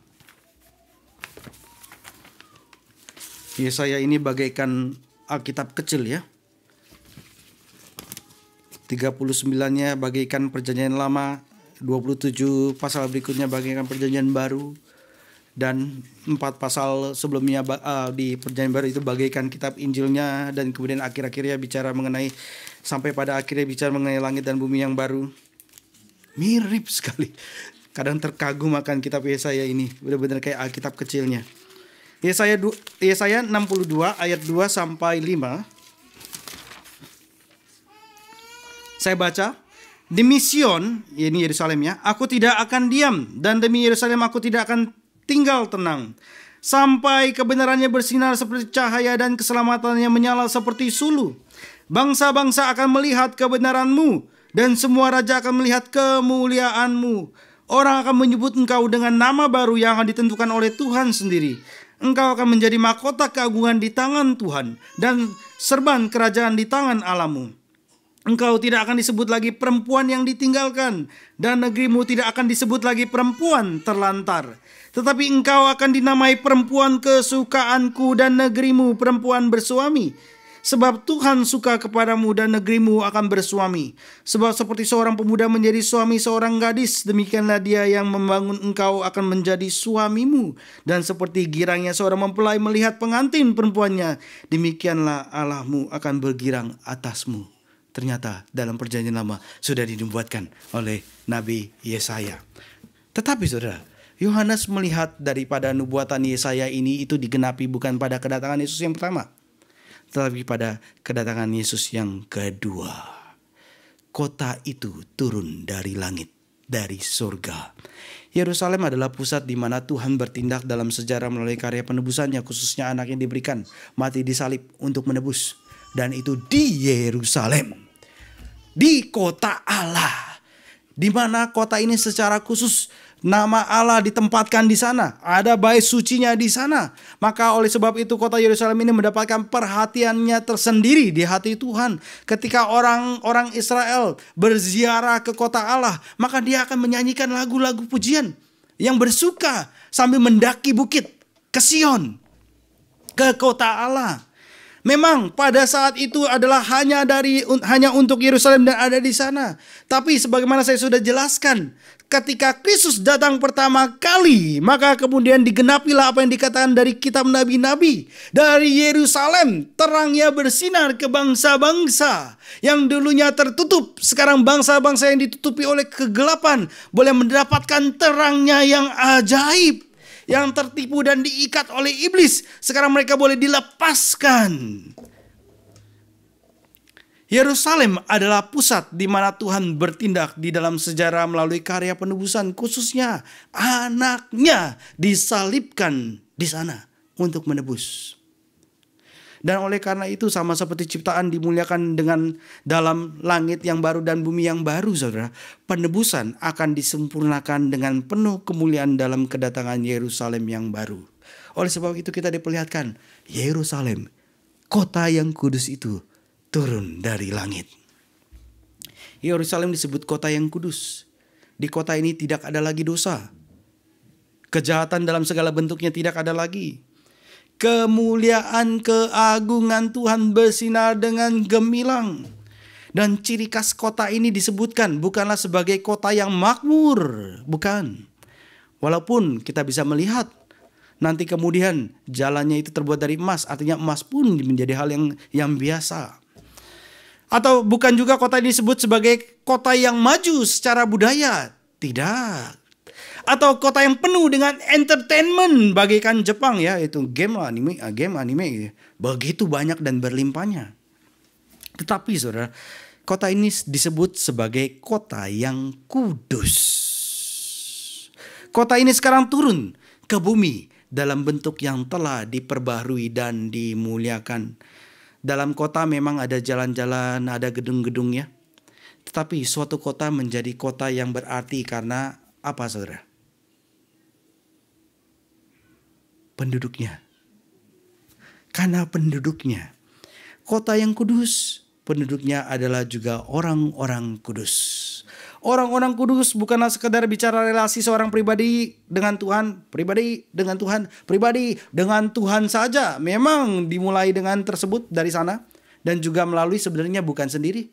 Yesaya ini bagaikan Alkitab kecil ya. 39-nya bagaikan perjanjian lama, 27 pasal berikutnya bagaikan perjanjian baru, Dan 4 pasal sebelumnya di Perjanjian Baru itu bagaikan kitab Injilnya, dan kemudian akhir-akhirnya bicara mengenai, sampai pada akhirnya bicara mengenai langit dan bumi yang baru. Mirip sekali. Kadang terkagum akan kitab Yesaya ini, benar-benar kayak Alkitab kecilnya. Yesaya 62 ayat 2 sampai 5. Saya baca. Demi Sion, ini Yerusalem ya, aku tidak akan diam, dan demi Yerusalem aku tidak akan tinggal tenang, sampai kebenarannya bersinar seperti cahaya dan keselamatannya menyala seperti sulu. Bangsa-bangsa akan melihat kebenaranmu, dan semua raja akan melihat kemuliaanmu. Orang akan menyebut engkau dengan nama baru yang akan ditentukan oleh Tuhan sendiri. Engkau akan menjadi mahkota keagungan di tangan Tuhan, dan serban kerajaan di tangan Allahmu. Engkau tidak akan disebut lagi perempuan yang ditinggalkan, dan negerimu tidak akan disebut lagi perempuan terlantar. Tetapi engkau akan dinamai perempuan kesukaanku, dan negerimu perempuan bersuami. Sebab Tuhan suka kepadamu, dan negerimu akan bersuami. Sebab seperti seorang pemuda menjadi suami seorang gadis, demikianlah dia yang membangun engkau akan menjadi suamimu. Dan seperti girangnya seorang mempelai melihat pengantin perempuannya, demikianlah Allahmu akan bergirang atasmu. Ternyata dalam Perjanjian Lama sudah dinubuatkan oleh Nabi Yesaya. Tetapi saudara, Yohanes melihat daripada nubuatan Yesaya ini itu digenapi bukan pada kedatangan Yesus yang pertama, tetapi pada kedatangan Yesus yang kedua. Kota itu turun dari langit, dari surga. Yerusalem adalah pusat di mana Tuhan bertindak dalam sejarah melalui karya penebusannya, khususnya anak yang diberikan mati disalib untuk menebus. Dan itu di Yerusalem, di kota Allah, di mana kota ini secara khusus nama Allah ditempatkan di sana, ada bait sucinya di sana. Maka oleh sebab itu kota Yerusalem ini mendapatkan perhatiannya tersendiri di hati Tuhan. Ketika orang-orang Israel berziarah ke kota Allah, maka dia akan menyanyikan lagu-lagu pujian yang bersuka sambil mendaki bukit ke Sion, ke kota Allah. Memang pada saat itu adalah hanya untuk Yerusalem dan ada di sana. Tapi sebagaimana saya sudah jelaskan, ketika Kristus datang pertama kali, maka kemudian digenapilah apa yang dikatakan dari kitab nabi-nabi. Dari Yerusalem terangnya bersinar ke bangsa-bangsa yang dulunya tertutup. Sekarang bangsa-bangsa yang ditutupi oleh kegelapan boleh mendapatkan terangnya yang ajaib. Yang tertipu dan diikat oleh iblis, sekarang mereka boleh dilepaskan. Yerusalem adalah pusat di mana Tuhan bertindak di dalam sejarah melalui karya penebusan, khususnya anaknya disalibkan di sana untuk menebus. Dan oleh karena itu sama seperti ciptaan dimuliakan dengan dalam langit yang baru dan bumi yang baru, saudara, penebusan akan disempurnakan dengan penuh kemuliaan dalam kedatangan Yerusalem yang baru. Oleh sebab itu kita diperlihatkan Yerusalem, kota yang kudus itu turun dari langit. Yerusalem disebut kota yang kudus. Di kota ini tidak ada lagi dosa. Kejahatan dalam segala bentuknya tidak ada lagi. Kemuliaan keagungan Tuhan bersinar dengan gemilang. Dan ciri khas kota ini disebutkan bukanlah sebagai kota yang makmur, bukan. Walaupun kita bisa melihat nanti kemudian jalannya itu terbuat dari emas, artinya emas pun menjadi hal yang biasa. Atau bukan juga kota ini disebut sebagai kota yang maju secara budaya, tidak. Atau kota yang penuh dengan entertainment bagaikan Jepang ya, itu game anime begitu banyak dan berlimpahnya. Tetapi saudara, kota ini disebut sebagai kota yang kudus. Kota ini sekarang turun ke bumi dalam bentuk yang telah diperbaharui dan dimuliakan. Dalam kota memang ada jalan-jalan, ada gedung-gedungnya. Tetapi suatu kota menjadi kota yang berarti karena apa, saudara? Penduduknya. Karena penduduknya. Kota yang kudus, penduduknya adalah juga orang-orang kudus. Orang-orang kudus bukanlah sekedar bicara relasi seorang pribadi dengan Tuhan, pribadi dengan Tuhan saja. Memang dimulai dengan tersebut dari sana dan juga melalui sebenarnya bukan sendiri,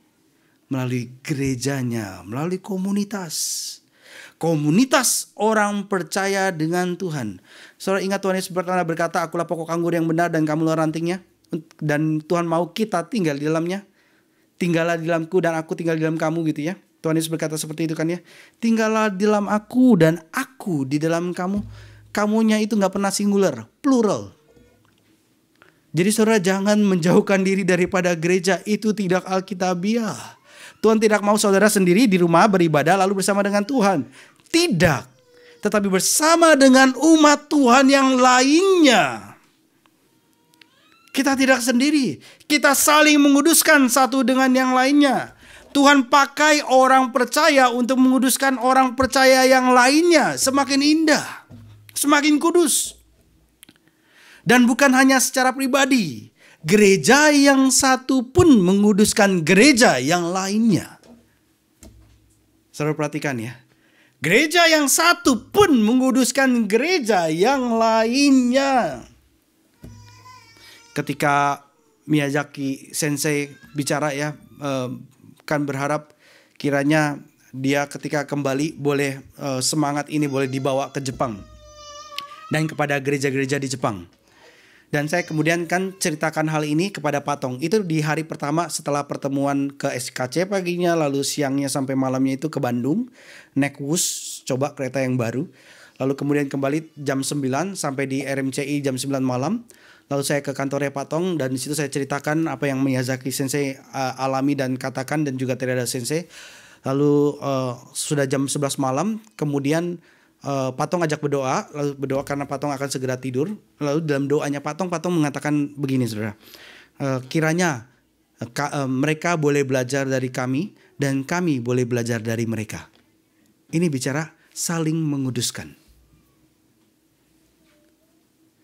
melalui gerejanya, melalui komunitas. komunitas orang percaya dengan Tuhan. Saudara ingat Tuhan Yesus pernah berkata, akulah pokok anggur yang benar dan kamulah rantingnya. Dan Tuhan mau kita tinggal di dalamnya. Tinggallah di dalamku dan aku tinggal di dalam kamu gitu ya. Tuhan Yesus berkata seperti itu kan ya. Tinggallah di dalam aku dan aku di dalam kamu. Kamunya itu gak pernah singular, plural. Jadi saudara jangan menjauhkan diri daripada gereja, itu tidak alkitabiah. Tuhan tidak mau saudara sendiri di rumah beribadah lalu bersama dengan Tuhan. Tidak. Tetapi bersama dengan umat Tuhan yang lainnya. Kita tidak sendiri. Kita saling menguduskan satu dengan yang lainnya. Tuhan pakai orang percaya untuk menguduskan orang percaya yang lainnya. Semakin indah. Semakin kudus. Dan bukan hanya secara pribadi. Gereja yang satu pun menguduskan gereja yang lainnya. Saudara perhatikan ya. Gereja yang satu pun menguduskan gereja yang lainnya. Ketika Miyazaki Sensei bicara ya, kan berharap kiranya dia ketika kembali boleh semangat ini boleh dibawa ke Jepang. Dan kepada gereja-gereja di Jepang. Dan saya kemudian kan ceritakan hal ini kepada Patong. Itu di hari pertama setelah pertemuan ke SKC paginya. Lalu siangnya sampai malamnya itu ke Bandung. Naik Wus, coba kereta yang baru. Lalu kemudian kembali jam 9 sampai di RMCI jam 9 malam. Lalu saya ke kantornya Patong. Dan di situ saya ceritakan apa yang Miyazaki Sensei alami dan katakan. Dan juga Terada Sensei. Lalu sudah jam 11 malam. Kemudian Patong ajak berdoa, lalu berdoa karena Patong akan segera tidur. Lalu dalam doanya Patong mengatakan begini saudara, kiranya mereka boleh belajar dari kami dan kami boleh belajar dari mereka. Ini bicara saling menguduskan.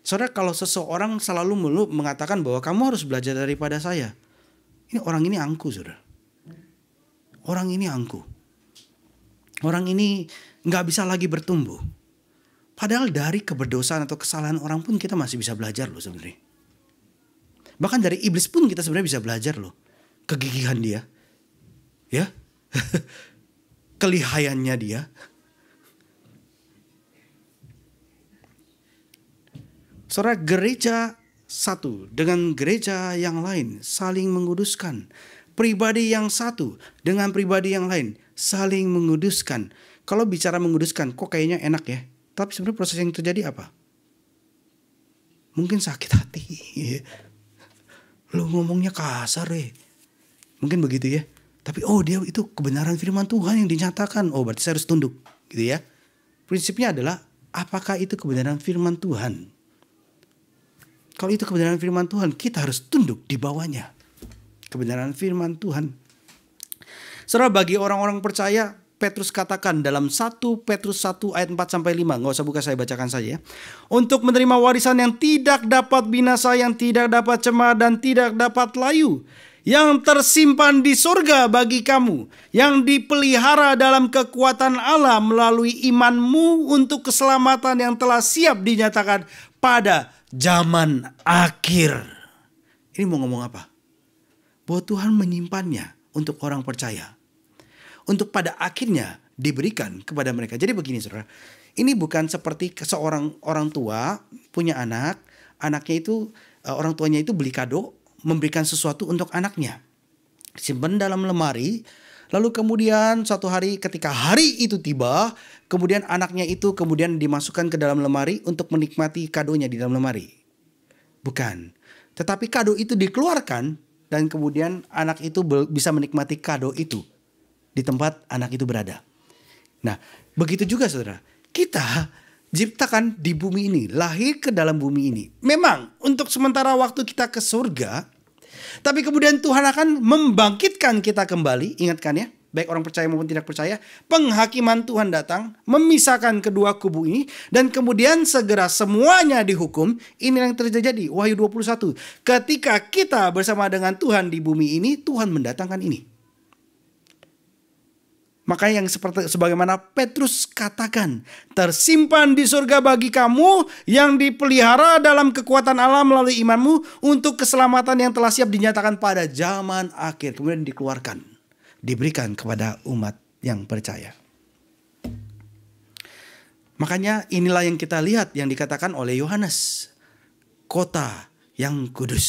Saudara, kalau seseorang selalu mengatakan bahwa kamu harus belajar daripada saya, orang ini angku saudara. Orang ini angku. Orang ini nggak bisa lagi bertumbuh. Padahal dari keberdosaan atau kesalahan orang pun kita masih bisa belajar loh sebenarnya. Bahkan dari iblis pun kita sebenarnya bisa belajar loh. Kegigihan dia. Ya. Kelihayannya dia. Saudara, gereja satu dengan gereja yang lain saling menguduskan. Pribadi yang satu dengan pribadi yang lain saling menguduskan. Kalau bicara menguduskan, kok kayaknya enak ya. Tapi sebenarnya proses yang terjadi apa? Mungkin sakit hati. Lo ngomongnya kasar ya. Mungkin begitu ya. Tapi dia itu kebenaran firman Tuhan yang dinyatakan. Berarti saya harus tunduk. Gitu ya. Prinsipnya adalah, apakah itu kebenaran firman Tuhan? Kalau itu kebenaran firman Tuhan, kita harus tunduk di bawahnya. Kebenaran firman Tuhan. Saudara, bagi orang-orang percaya, Petrus katakan dalam 1 Petrus 1 ayat 4-5. Gak usah buka, saya bacakan saja ya. Untuk menerima warisan yang tidak dapat binasa, yang tidak dapat cemar dan tidak dapat layu, yang tersimpan di surga bagi kamu, yang dipelihara dalam kekuatan Allah melalui imanmu untuk keselamatan yang telah siap dinyatakan pada zaman akhir. Ini mau ngomong apa? Bahwa Tuhan menyimpannya untuk orang percaya. Untuk pada akhirnya diberikan kepada mereka. Jadi begini saudara. Ini bukan seperti seorang orang tua punya anak. Anaknya itu, orang tuanya itu beli kado. Memberikan sesuatu untuk anaknya. Simpan dalam lemari. Lalu kemudian suatu hari ketika hari itu tiba. Kemudian anaknya itu kemudian dimasukkan ke dalam lemari. Untuk menikmati kadonya di dalam lemari. Bukan. Tetapi kado itu dikeluarkan. Dan kemudian anak itu bisa menikmati kado itu di tempat anak itu berada. Nah, begitu juga saudara. Kita diciptakan di bumi ini, lahir ke dalam bumi ini. Memang untuk sementara waktu kita ke surga, tapi kemudian Tuhan akan membangkitkan kita kembali. Ingatkan ya, baik orang percaya maupun tidak percaya, penghakiman Tuhan datang, memisahkan kedua kubu ini, dan kemudian segera semuanya dihukum. Ini yang terjadi, Wahyu 21. Ketika kita bersama dengan Tuhan di bumi ini, Tuhan mendatangkan ini. Makanya yang sebagaimana Petrus katakan, tersimpan di surga bagi kamu yang dipelihara dalam kekuatan Allah melalui imanmu untuk keselamatan yang telah siap dinyatakan pada zaman akhir. Kemudian dikeluarkan, diberikan kepada umat yang percaya. Makanya inilah yang kita lihat yang dikatakan oleh Yohanes. Kota yang kudus,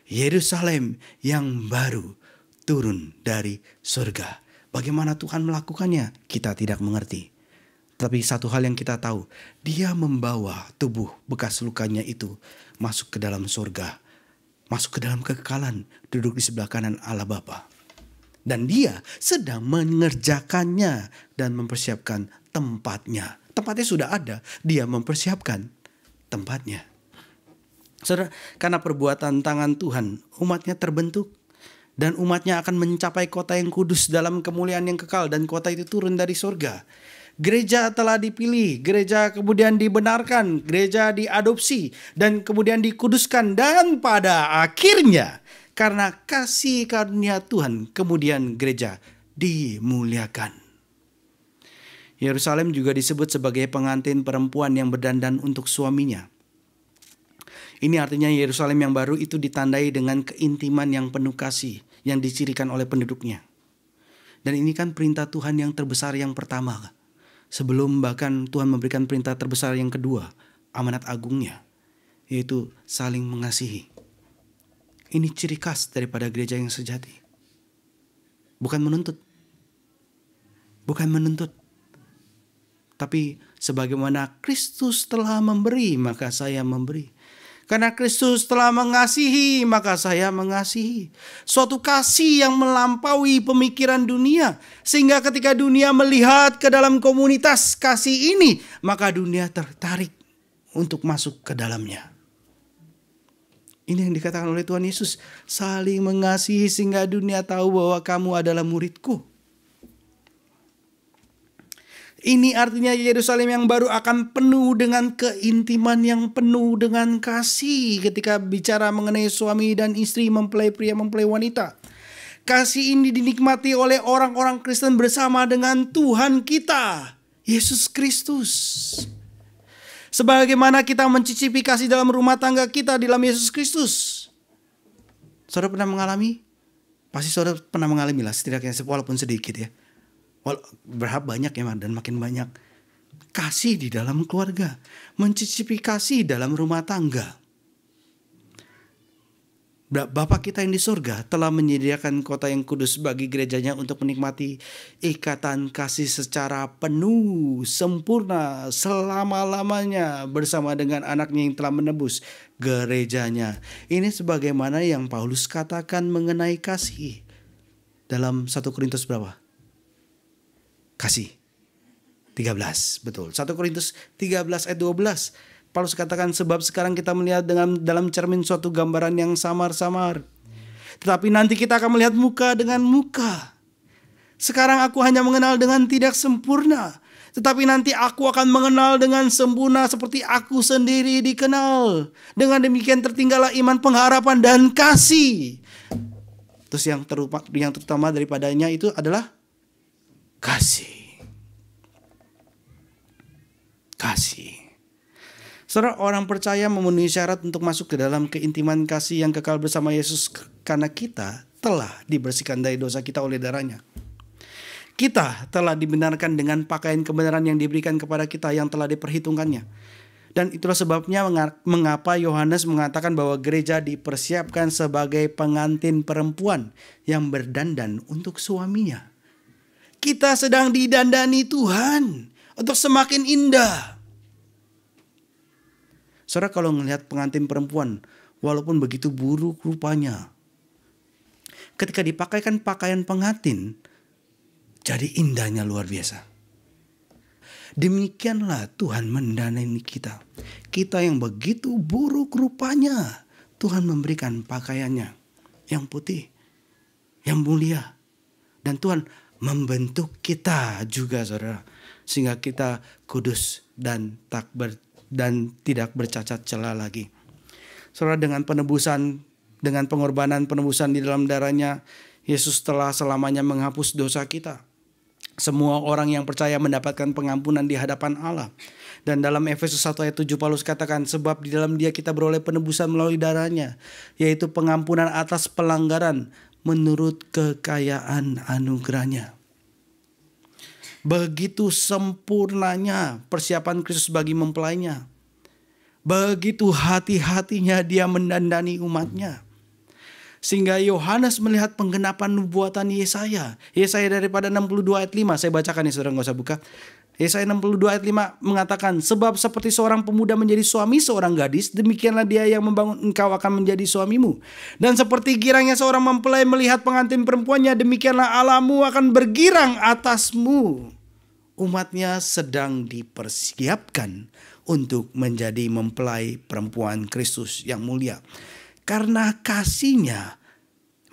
Yerusalem yang baru turun dari surga. Bagaimana Tuhan melakukannya? Kita tidak mengerti. Tapi satu hal yang kita tahu, Dia membawa tubuh bekas lukanya itu masuk ke dalam surga. Masuk ke dalam kekekalan, duduk di sebelah kanan Allah Bapa. Dan Dia sedang mengerjakannya dan mempersiapkan tempatnya. Tempatnya sudah ada, Dia mempersiapkan tempatnya. Saudara, karena perbuatan tangan Tuhan, umatnya terbentuk. Dan umatnya akan mencapai kota yang kudus dalam kemuliaan yang kekal. Dan kota itu turun dari surga. Gereja telah dipilih, gereja kemudian dibenarkan, gereja diadopsi. Dan kemudian dikuduskan. Dan pada akhirnya, karena kasih karunia Tuhan, kemudian gereja dimuliakan. Yerusalem juga disebut sebagai pengantin perempuan yang berdandan untuk suaminya. Ini artinya Yerusalem yang baru itu ditandai dengan keintiman yang penuh kasih yang dicirikan oleh penduduknya. Dan ini kan perintah Tuhan yang terbesar yang pertama. Sebelum bahkan Tuhan memberikan perintah terbesar yang kedua, amanat agungnya, yaitu saling mengasihi. Ini ciri khas daripada gereja yang sejati. Bukan menuntut. Bukan menuntut. Tapi sebagaimana Kristus telah memberi, maka saya memberi. Karena Kristus telah mengasihi, maka saya mengasihi. Suatu kasih yang melampaui pemikiran dunia. Sehingga ketika dunia melihat ke dalam komunitas kasih ini, maka dunia tertarik untuk masuk ke dalamnya. Ini yang dikatakan oleh Tuhan Yesus. Saling mengasihi sehingga dunia tahu bahwa kamu adalah muridku. Ini artinya Yerusalem yang baru akan penuh dengan keintiman yang penuh dengan kasih ketika bicara mengenai suami dan istri, mempelai pria, mempelai wanita. Kasih ini dinikmati oleh orang-orang Kristen bersama dengan Tuhan kita, Yesus Kristus. Sebagaimana kita mencicipi kasih dalam rumah tangga kita dalam Yesus Kristus. Saudara pernah mengalami? Pasti saudara pernah mengalami lah, setidaknya walaupun sedikit ya. Berharap banyak ya dan makin banyak. Kasih di dalam keluarga. Mencicipi kasih dalam rumah tangga. Bapa kita yang di surga telah menyediakan kota yang kudus bagi gerejanya untuk menikmati ikatan kasih secara penuh, sempurna, selama-lamanya bersama dengan anaknya yang telah menebus gerejanya. Ini sebagaimana yang Paulus katakan mengenai kasih. Dalam 1 Korintus berapa? Kasih 13, betul. 1 Korintus 13 ayat 12. Paulus katakan sebab sekarang kita melihat dalam cermin suatu gambaran yang samar-samar. Tetapi nanti kita akan melihat muka dengan muka. Sekarang aku hanya mengenal dengan tidak sempurna. Tetapi nanti aku akan mengenal dengan sempurna seperti aku sendiri dikenal. Dengan demikian tertinggallah iman, pengharapan, dan kasih. Terus yang terutama daripadanya itu adalah kasih. Kasih. Saudara, orang percaya memenuhi syarat untuk masuk ke dalam keintiman kasih yang kekal bersama Yesus karena kita telah dibersihkan dari dosa kita oleh darahnya. Kita telah dibenarkan dengan pakaian kebenaran yang diberikan kepada kita yang telah diperhitungkannya. Dan itulah sebabnya mengapa Yohanes mengatakan bahwa gereja dipersiapkan sebagai pengantin perempuan yang berdandan untuk suaminya. Kita sedang didandani Tuhan untuk semakin indah. Saudara, kalau melihat pengantin perempuan, walaupun begitu buruk rupanya, ketika dipakaikan pakaian pengantin, jadi indahnya luar biasa. Demikianlah Tuhan mendandani kita. Kita yang begitu buruk rupanya, Tuhan memberikan pakaiannya yang putih, yang mulia. Dan Tuhan membentuk kita juga, saudara, sehingga kita kudus dan tidak bercacat celah lagi. Saudara, dengan penebusan, dengan pengorbanan penebusan di dalam darahnya, Yesus telah selamanya menghapus dosa kita. Semua orang yang percaya mendapatkan pengampunan di hadapan Allah. Dan dalam Efesus 1 ayat 7 Paulus katakan, sebab di dalam Dia kita beroleh penebusan melalui darahnya, yaitu pengampunan atas pelanggaran menurut kekayaan anugerahnya. Begitu sempurnanya persiapan Kristus bagi mempelainya. Begitu hati-hatinya dia mendandani umatnya. Sehingga Yohanes melihat penggenapan nubuatan Yesaya. Yesaya daripada 62 ayat 5. Saya bacakan ya saudara, gak usah buka. Yesaya 62 ayat 5 mengatakan, sebab seperti seorang pemuda menjadi suami seorang gadis, demikianlah dia yang membangun engkau akan menjadi suamimu. Dan seperti girangnya seorang mempelai melihat pengantin perempuannya, demikianlah Allahmu akan bergirang atasmu. Umatnya sedang dipersiapkan untuk menjadi mempelai perempuan Kristus yang mulia. Karena kasihnya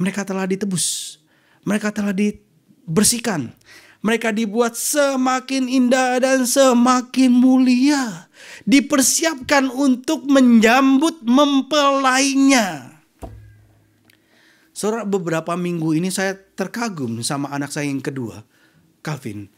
mereka telah ditebus, mereka telah dibersihkan, mereka dibuat semakin indah dan semakin mulia, dipersiapkan untuk menyambut mempelainya. Saudara, beberapa minggu ini saya terkagum sama anak saya yang kedua, Calvin.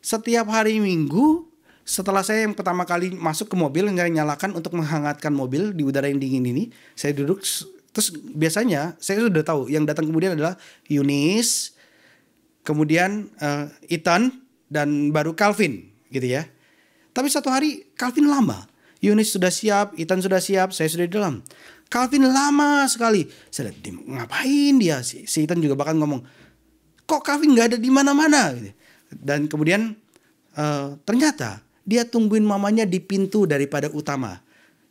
Setiap hari Minggu, setelah saya yang pertama kali masuk ke mobil, saya nyalakan untuk menghangatkan mobil di udara yang dingin ini, saya duduk. Terus biasanya saya sudah tahu yang datang kemudian adalah Yunis, kemudian Ethan, dan baru Calvin gitu ya. Tapi satu hari Calvin lama. Yunis sudah siap, Ethan sudah siap, saya sudah di dalam. Calvin lama sekali. Saya lihat, ngapain dia? Si Ethan juga bahkan ngomong, kok Calvin nggak ada di mana-mana? Gitu. Dan kemudian ternyata dia tungguin mamanya di pintu daripada utama.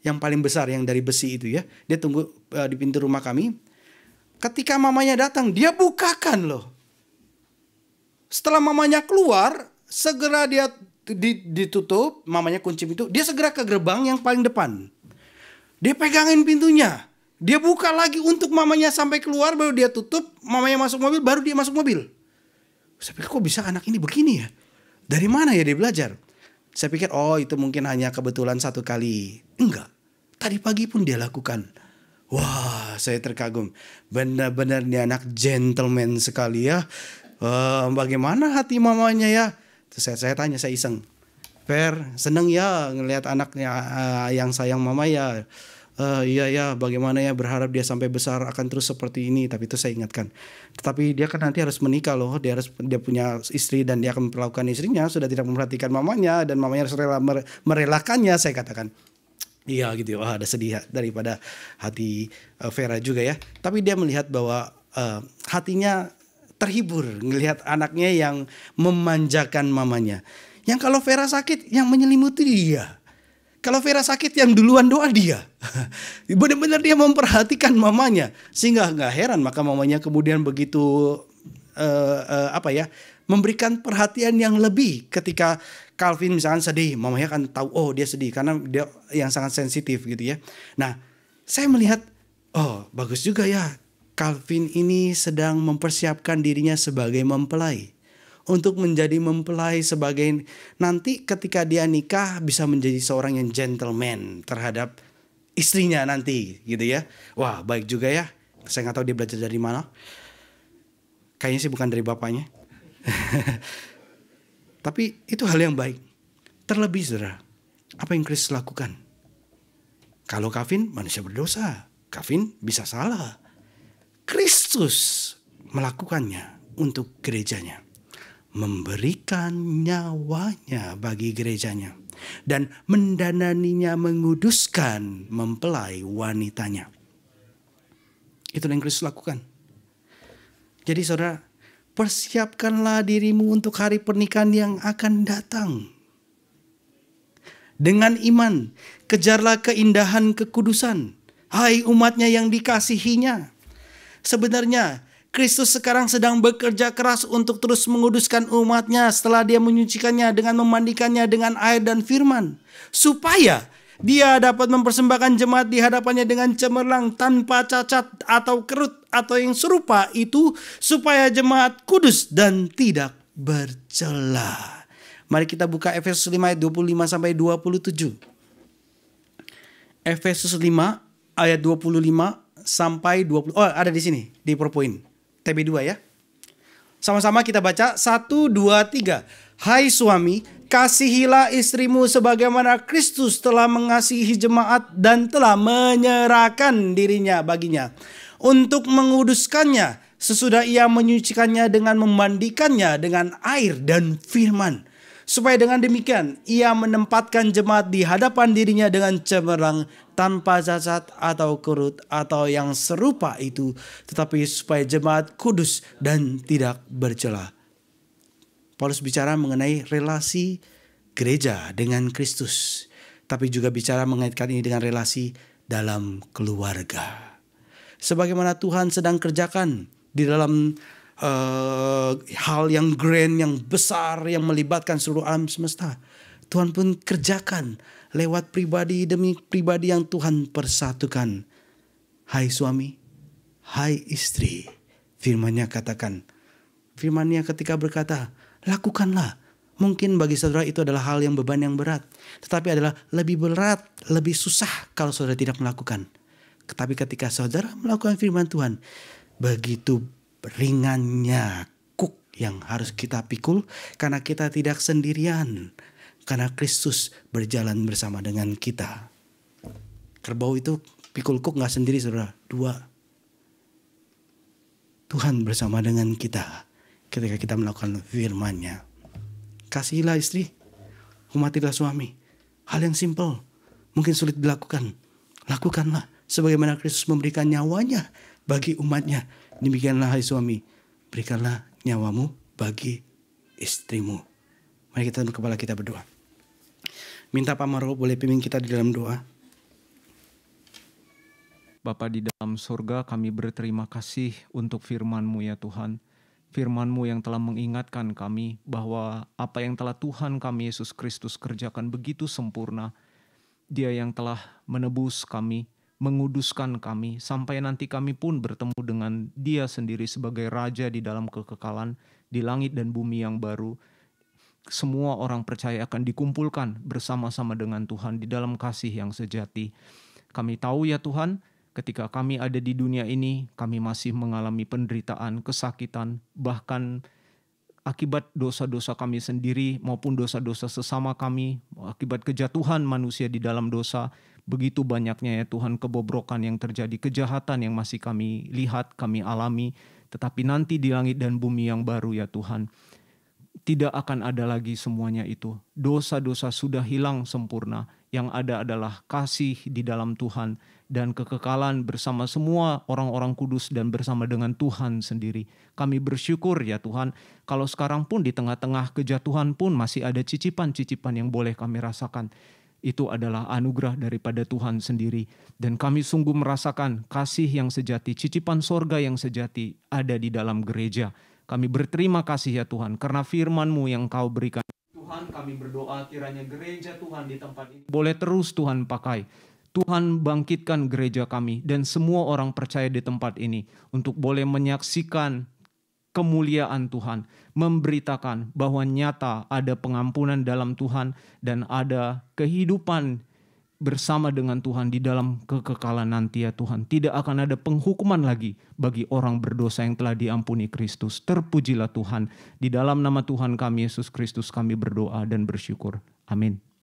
Yang paling besar yang dari besi itu ya. Dia tunggu di pintu rumah kami. Ketika mamanya datang, dia bukakan loh. Setelah mamanya keluar, segera dia ditutup, mamanya kunci pintu. Dia segera ke gerbang yang paling depan. Dia pegangin pintunya. Dia buka lagi untuk mamanya sampai keluar, baru dia tutup. Mamanya masuk mobil, baru dia masuk mobil. Saya pikir, kok bisa anak ini begini ya? Dari mana ya dia belajar? Saya pikir, oh itu mungkin hanya kebetulan satu kali. Enggak, tadi pagi pun dia lakukan. Wah, saya terkagum. Benar-benar dia anak gentleman sekali ya. Bagaimana hati mamanya ya? Terus saya tanya, saya iseng. Per, seneng ya ngelihat anaknya yang sayang mama ya. Iya ya, bagaimana ya, berharap dia sampai besar akan terus seperti ini. Tapi itu saya ingatkan. Tetapi dia kan nanti harus menikah loh. Dia punya istri dan dia akan memperlakukan istrinya. Sudah tidak memperhatikan mamanya dan mamanya harus merelakannya. Saya katakan, iya gitu. Ada sedih daripada hati Vera juga ya. Tapi dia melihat bahwa hatinya terhibur ngelihat anaknya yang memanjakan mamanya. Yang kalau Vera sakit, yang menyelimuti dia. Kalau Vera sakit, yang duluan doa dia. Benar-benar dia memperhatikan mamanya. Sehingga gak heran maka mamanya kemudian begitu memberikan perhatian yang lebih. Ketika Calvin misalkan sedih, mamanya akan tahu, oh dia sedih. Karena dia yang sangat sensitif gitu ya. Nah, saya melihat, oh bagus juga ya, Calvin ini sedang mempersiapkan dirinya sebagai mempelai. Untuk menjadi mempelai sebagai nanti ketika dia nikah bisa menjadi seorang yang gentleman terhadap istrinya nanti gitu ya. Wah, baik juga ya. Saya gak tahu dia belajar dari mana. Kayaknya sih bukan dari bapaknya. Tapi itu hal yang baik. Terlebih saudara, apa yang Kristus lakukan? Kalau Calvin manusia berdosa, Calvin bisa salah. Kristus melakukannya untuk gerejanya. Memberikan nyawanya bagi gerejanya. Dan mendananinya, menguduskan mempelai wanitanya. Itu yang Kristus lakukan. Jadi saudara, persiapkanlah dirimu untuk hari pernikahan yang akan datang. Dengan iman, kejarlah keindahan kekudusan. Hai umatnya yang dikasihinya. Sebenarnya Kristus sekarang sedang bekerja keras untuk terus menguduskan umatnya setelah dia menyucikannya dengan memandikannya dengan air dan firman. Supaya dia dapat mempersembahkan jemaat di hadapannya dengan cemerlang tanpa cacat atau kerut atau yang serupa itu. Supaya jemaat kudus dan tidak bercela. Mari kita buka Efesus 5 ayat 25 sampai 27. Efesus 5 ayat 25 sampai 20. Oh ada di sini di PowerPoint. TB2 ya. Sama-sama kita baca 1, 2, 3. Hai suami, kasihilah istrimu sebagaimana Kristus telah mengasihi jemaat dan telah menyerahkan dirinya baginya untuk menguduskannya Sesudah ia menyucikannya dengan memandikannya dengan air dan firman. Supaya dengan demikian ia menempatkan jemaat di hadapan dirinya dengan cemerlang, tanpa cacat atau kurut atau yang serupa itu, tetapi supaya jemaat kudus dan tidak bercela. Paulus bicara mengenai relasi gereja dengan Kristus, tapi juga bicara mengaitkan ini dengan relasi dalam keluarga. Sebagaimana Tuhan sedang kerjakan di dalam hal yang grand, yang besar, yang melibatkan seluruh alam semesta, Tuhan pun kerjakan lewat pribadi demi pribadi yang Tuhan persatukan. Hai suami, hai istri, firman-Nya katakan, firman-Nya ketika berkata, lakukanlah. Mungkin bagi saudara itu adalah hal yang beban yang berat, tetapi adalah lebih berat, lebih susah kalau saudara tidak melakukan. Tetapi ketika saudara melakukan firman Tuhan, begitu ringannya kuk yang harus kita pikul, karena kita tidak sendirian, karena Kristus berjalan bersama dengan kita. Kerbau itu pikul kuk gak sendiri saudara, dua. Tuhan bersama dengan kita ketika kita melakukan firman-Nya. Kasihilah istri, hormatilah suami. Hal yang simpel, mungkin sulit dilakukan, lakukanlah sebagaimana Kristus memberikan nyawanya bagi umatnya. Demikianlah hai suami, berikanlah nyawamu bagi istrimu. Mari kita tunduk kepala kita berdoa. Minta Pak Maro boleh pimpin kita di dalam doa. Bapa di dalam surga, kami berterima kasih untuk firman-Mu ya Tuhan. Firman-Mu yang telah mengingatkan kami bahwa apa yang telah Tuhan kami Yesus Kristus kerjakan begitu sempurna. Dia yang telah menebus kami, menguduskan kami, sampai nanti kami pun bertemu dengan Dia sendiri sebagai Raja di dalam kekekalan, di langit dan bumi yang baru. Semua orang percaya akan dikumpulkan bersama-sama dengan Tuhan di dalam kasih yang sejati. Kami tahu ya Tuhan, ketika kami ada di dunia ini, kami masih mengalami penderitaan, kesakitan, bahkan akibat dosa-dosa kami sendiri maupun dosa-dosa sesama kami, akibat kejatuhan manusia di dalam dosa. Begitu banyaknya ya Tuhan kebobrokan yang terjadi, kejahatan yang masih kami lihat, kami alami. Tetapi nanti di langit dan bumi yang baru ya Tuhan, tidak akan ada lagi semuanya itu. Dosa-dosa sudah hilang sempurna. Yang ada adalah kasih di dalam Tuhan dan kekekalan bersama semua orang-orang kudus dan bersama dengan Tuhan sendiri. Kami bersyukur ya Tuhan, kalau sekarang pun di tengah-tengah kejatuhan pun masih ada cicipan-cicipan yang boleh kami rasakan. Itu adalah anugerah daripada Tuhan sendiri. Dan kami sungguh merasakan kasih yang sejati, cicipan sorga yang sejati ada di dalam gereja. Kami berterima kasih ya Tuhan, karena firman-Mu yang Kau berikan. Tuhan, kami berdoa kiranya gereja Tuhan di tempat ini boleh terus Tuhan pakai. Tuhan bangkitkan gereja kami dan semua orang percaya di tempat ini untuk boleh menyaksikan kemuliaan Tuhan, memberitakan bahwa nyata ada pengampunan dalam Tuhan dan ada kehidupan bersama dengan Tuhan di dalam kekekalan nanti ya Tuhan. Tidak akan ada penghukuman lagi bagi orang berdosa yang telah diampuni Kristus. Terpujilah Tuhan. Di dalam nama Tuhan kami Yesus Kristus kami berdoa dan bersyukur. Amin.